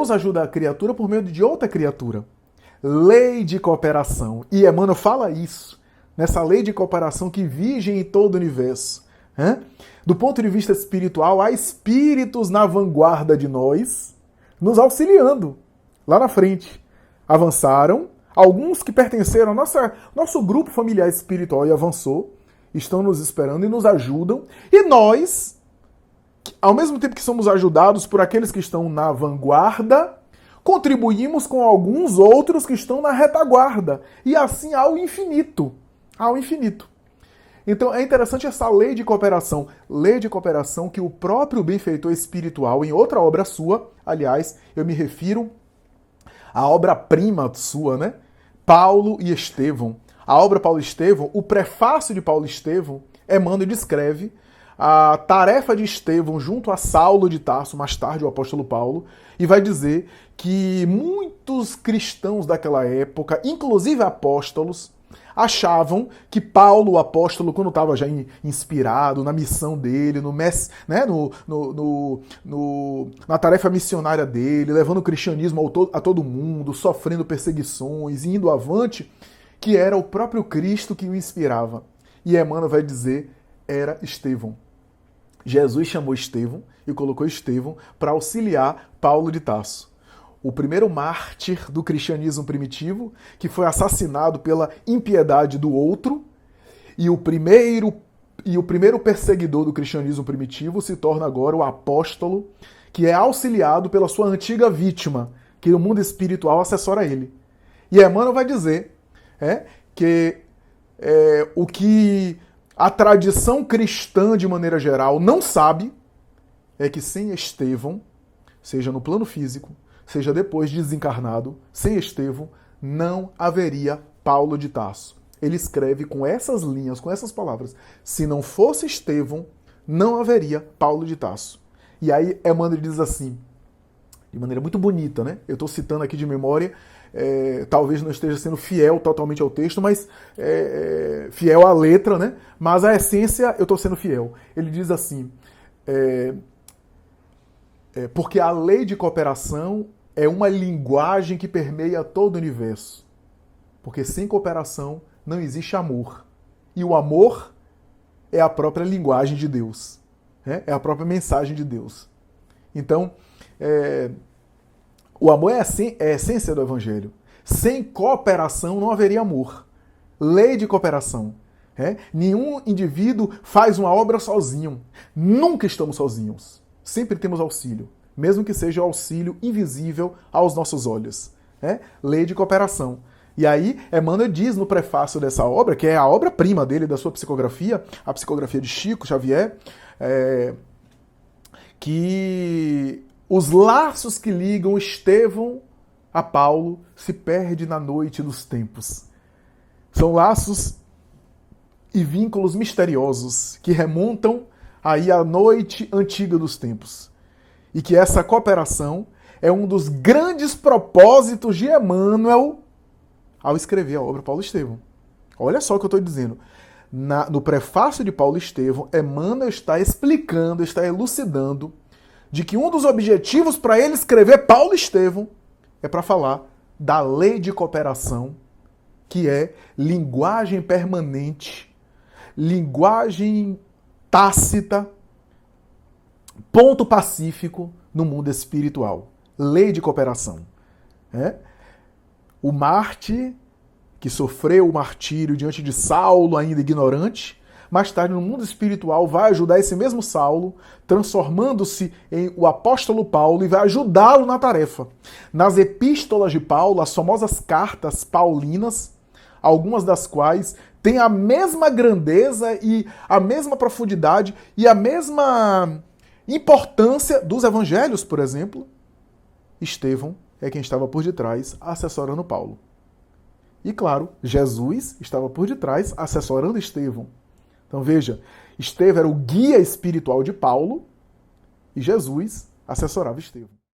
Deus ajuda a criatura por meio de outra criatura. Lei de cooperação. E Emmanuel fala isso, nessa lei de cooperação que vige em todo o universo. Do ponto de vista espiritual, há espíritos na vanguarda de nós, nos auxiliando lá na frente. Avançaram, alguns que pertenceram ao nosso grupo familiar espiritual e avançou, estão nos esperando e nos ajudam. E nós, ao mesmo tempo que somos ajudados por aqueles que estão na vanguarda, contribuímos com alguns outros que estão na retaguarda. E assim ao infinito. Ao infinito. Então é interessante essa lei de cooperação. Lei de cooperação que o próprio benfeitor espiritual, em outra obra sua, aliás, eu me refiro à obra-prima sua, né? Paulo e Estevão. A obra Paulo e Estevão, o prefácio de Paulo e Estevão, Emmanuel descreve a tarefa de Estevão junto a Saulo de Tarso, mais tarde o apóstolo Paulo, e vai dizer que muitos cristãos daquela época, inclusive apóstolos, achavam que Paulo, o apóstolo, quando estava já inspirado na missão dele, na tarefa missionária dele, levando o cristianismo a todo mundo, sofrendo perseguições, indo avante, que era o próprio Cristo que o inspirava. E Emmanuel vai dizer, era Estevão. Jesus chamou Estevão e colocou Estevão para auxiliar Paulo de Tarso. O primeiro mártir do cristianismo primitivo, que foi assassinado pela impiedade do outro, e o primeiro perseguidor do cristianismo primitivo se torna agora o apóstolo, que é auxiliado pela sua antiga vítima, que no mundo espiritual assessora ele. E Emmanuel vai dizer que o que a tradição cristã, de maneira geral, não sabe é que sem Estevão, seja no plano físico, seja depois de desencarnado, sem Estevão, não haveria Paulo de Tarso. Ele escreve com essas linhas, com essas palavras. Se não fosse Estevão, não haveria Paulo de Tarso. E aí Emmanuel diz assim, de maneira muito bonita, né? Eu estou citando aqui de memória, talvez não esteja sendo fiel totalmente ao texto, mas fiel à letra, né? Mas a essência eu estou sendo fiel. Ele diz assim, porque a lei de cooperação é uma linguagem que permeia todo o universo. Porque sem cooperação não existe amor. E o amor é a própria linguagem de Deus. É a própria mensagem de Deus. Então, o amor é a essência do Evangelho. Sem cooperação não haveria amor. Lei de cooperação. Nenhum indivíduo faz uma obra sozinho. Nunca estamos sozinhos. Sempre temos auxílio. Mesmo que seja o auxílio invisível aos nossos olhos. Lei de cooperação. E aí, Emmanuel diz no prefácio dessa obra, que é a obra-prima dele, da sua psicografia, a psicografia de Chico Xavier, que os laços que ligam Estevão a Paulo se perdem na noite dos tempos. São laços e vínculos misteriosos que remontam aí à noite antiga dos tempos. E que essa cooperação é um dos grandes propósitos de Emmanuel ao escrever a obra Paulo e Estevão. Olha só o que eu estou dizendo. No prefácio de Paulo e Estevão, Emmanuel está explicando, está elucidando de que um dos objetivos para ele escrever Paulo e Estevão é para falar da lei de cooperação, que é linguagem permanente, linguagem tácita, ponto pacífico no mundo espiritual. Lei de cooperação. O Marte, que sofreu o martírio diante de Saulo, ainda ignorante, mais tarde no mundo espiritual vai ajudar esse mesmo Saulo, transformando-se em o apóstolo Paulo e vai ajudá-lo na tarefa. Nas epístolas de Paulo, as famosas cartas paulinas, algumas das quais têm a mesma grandeza e a mesma profundidade e a mesma importância dos evangelhos, por exemplo. Estevão é quem estava por detrás assessorando Paulo. E claro, Jesus estava por detrás assessorando Estevão. Então veja, Estevão era o guia espiritual de Paulo e Jesus assessorava Estevão.